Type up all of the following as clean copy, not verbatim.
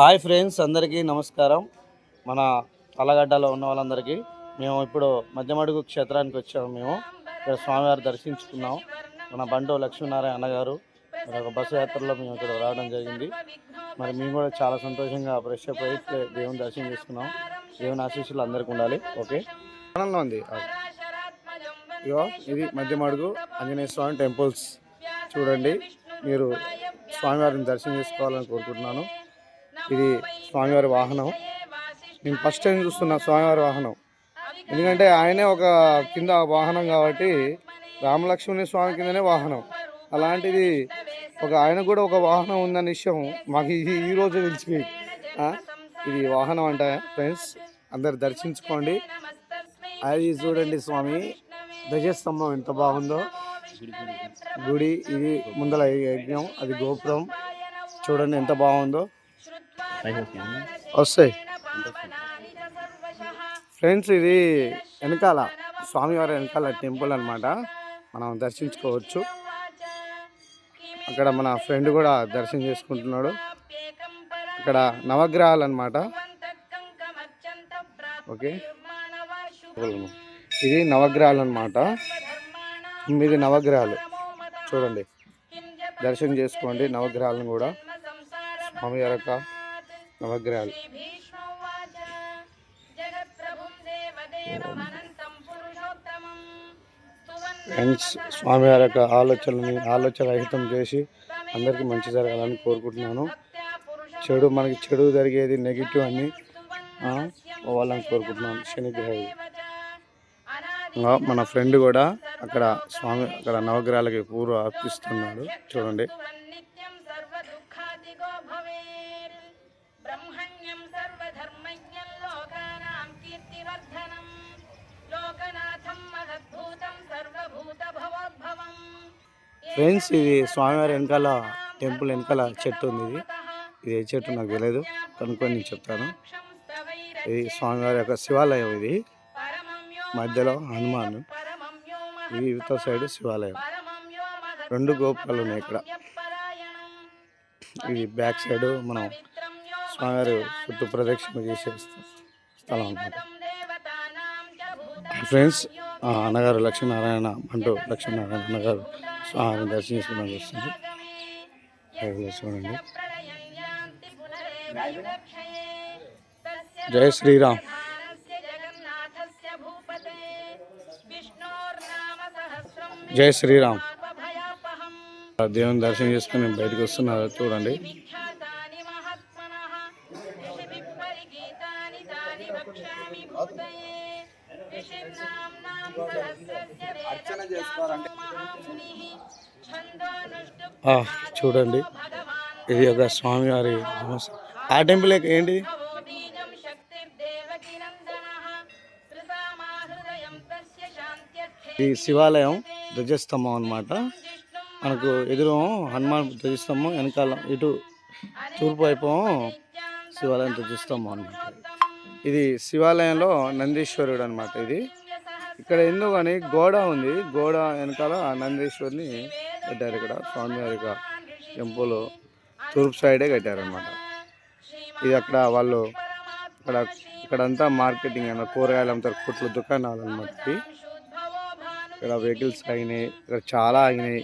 Hi friends, అందరికీ నమస్కారం. మన తలగడ్డలో ఉన్న వాళ్ళందరికీ మేము ఇప్పుడు మధ్యమడుగు క్షేత్రానికి వచ్చాము. మేము ఇక్కడ స్వామివారి దర్శించుకున్నాం. మన బంటు లక్ష్మీనారాయణ అన్నగారు ఒక బస్సు యాత్రలో మేము ఇక్కడ రావడం జరిగింది. మరి మేము కూడా చాలా సంతోషంగా ఫ్రెష్ అప్ అయి దేవుని దర్శనం చేసుకున్నాం. దేవుని ఆశీస్సులు అందరికీ ఉండాలి. ఓకే, ఆనందంగా ఉంది. ఇగో ఇది మధ్యమడుగు ఆంజనేయ స్వామి టెంపుల్స్. చూడండి, మీరు స్వామివారిని దర్శనం చేసుకోవాలని కోరుకుంటున్నాను. ఇది స్వామివారి వాహనం. నేను ఫస్ట్ టైం చూస్తున్నా స్వామివారి వాహనం. ఎందుకంటే ఆయనే ఒక కింద వాహనం కాబట్టి రామలక్ష్మణి స్వామి కిందనే వాహనం. అలాంటిది ఆయన కూడా ఒక వాహనం ఉందన్న విషయం మాకు ఈరోజు తెలిసిపోయింది. ఇది వాహనం అంట ఫ్రెండ్స్, అందరు దర్శించుకోండి. అది చూడండి, స్వామి ధ్వజస్తంభం ఎంత బాగుందో. గుడి ఇది ముందల యజ్ఞం, అది గోపురం చూడండి ఎంత బాగుందో. వస్తాయి ఫ్రెండ్స్, ఇది వెనకాల స్వామివారి వెనకాల టెంపుల్ అనమాట. మనం దర్శించుకోవచ్చు. అక్కడ మన ఫ్రెండ్ కూడా దర్శనం చేసుకుంటున్నాడు. ఇక్కడ నవగ్రహాలు అనమాట. ఓకే, ఇది నవగ్రహాలు అనమాట. 9 నవగ్రహాలు చూడండి, దర్శనం చేసుకోండి నవగ్రహాలను కూడా. స్వామివారి యొక్క నవగ్రహాలు. ఫ్రెండ్స్, స్వామివారి యొక్క ఆలోచన రహితం చేసి అందరికీ మంచి జరగాలని కోరుకుంటున్నాను. మనకి చెడు జరిగేది నెగిటివ్ అని వాళ్ళని కోరుకుంటున్నాను. శనిగ్రహం. మన ఫ్రెండ్ కూడా అక్కడ నవగ్రహాలకి పూర్వ అర్పిస్తున్నాడు. చూడండి, ఫ్రెండ్స్, ఇది స్వామివారి వెనకాల టెంపుల్ వెనకాల చెట్టు ఉంది. ఇది ఏ చెట్టు నాకు తెలియదు, కనుక్కొని నేను చెప్తాను. ఇది స్వామివారి యొక్క శివాలయం. ఇది మధ్యలో హనుమాన్, ఇది యువత సైడ్ శివాలయం. 2 గోపురాలు ఉన్నాయి ఇక్కడ. ఇది బ్యాక్ సైడ్ మనం స్వామివారి చుట్టూ ప్రదక్షిణ చేసే స్థలం అన్నమాట. ఫ్రెండ్స్, అన్నగారు లక్ష్మీనారాయణ బంటు లక్ష్మీనారాయణ అన్నగారు స్వామిని దర్శించుకున్నాను వస్తుంది. చూడండి. జై శ్రీరామ్. జై శ్రీరామ్. దేవుని దర్శనం చేసుకుని బయటకు వస్తున్నారు. చూడండి, చూడండి, ఇది ఒక స్వామివారి ఆ టెంపుల్ ఏంటి? ఈ శివాలయం ధ్వజస్తంభం అన్నమాట. మనకు ఎదురు హనుమాన్ ధ్వజస్తంభం, వెనకాల ఇటు తూర్పు వైపు శివాలయం ధ్వజస్తంభం అన్నమాట. ఇది శివాలయంలో నందీశ్వరుడు అనమాట. ఇది ఇక్కడ ఎందుకు అని గోడ ఉంది. గోడ వెనకాల నందీశ్వరిని కట్టారు. ఇక్కడ స్వామివారి టెంపుల్ తూర్పు సైడే కట్టారనమాట. ఇది అక్కడ వాళ్ళు ఇక్కడంతా మార్కెటింగ్ అన్న కూరగాయలు అమ్ముతారు. కొట్లు, దుకాణాలు అనమాట. ఇక్కడ వెహికల్స్ ఆగినాయి, ఇక్కడ చాలా ఆగినాయి.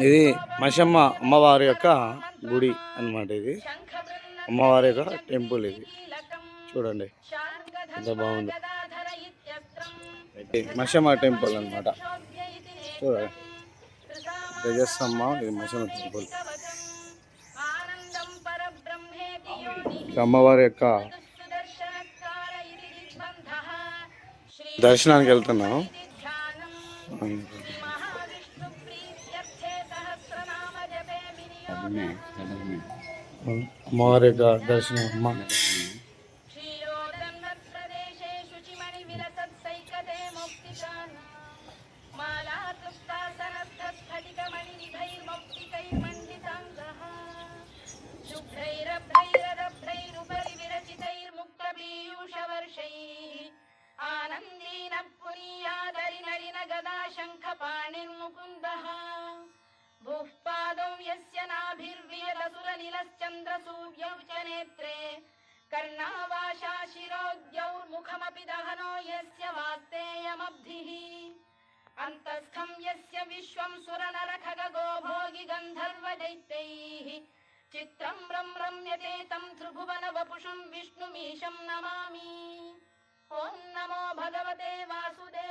ఇది మషమ్మ అమ్మవారి యొక్క గుడి అన్నమాట. ఇది అమ్మవారి యొక్క టెంపుల్. ఇది చూడండి ఎంత బాగుంది. మషమ్మ టెంపుల్ అన్నమాట. చూడండి, ధ్వజస్తంభ. ఇది మషమ్మ టెంపుల్. అమ్మవారి యొక్క దర్శనానికి వెళ్తున్నాము. అమ్మవారి యొక్క దర్శనం. आनंदीन पुनीयादरिनरिन गदा शंख पाणिर्मुकुंदः भूः पादौ यस्य नाभिर् नीलश्चन्द्रसूर्यौ च नेत्रे कर्णावाशा शिरोद्यौर्मुखमपि दहनो यस्य वास्तेयमब्धिः अन्तस्थं यस्य विश्वं सुरनरखगो भोगि गन्धर्वदैत्यैः चित्रं रम्यते तं त्रिभुवनवपुषं विष्णुमीशं नमामि। ॐ नमो भगवते वासुदेवाय।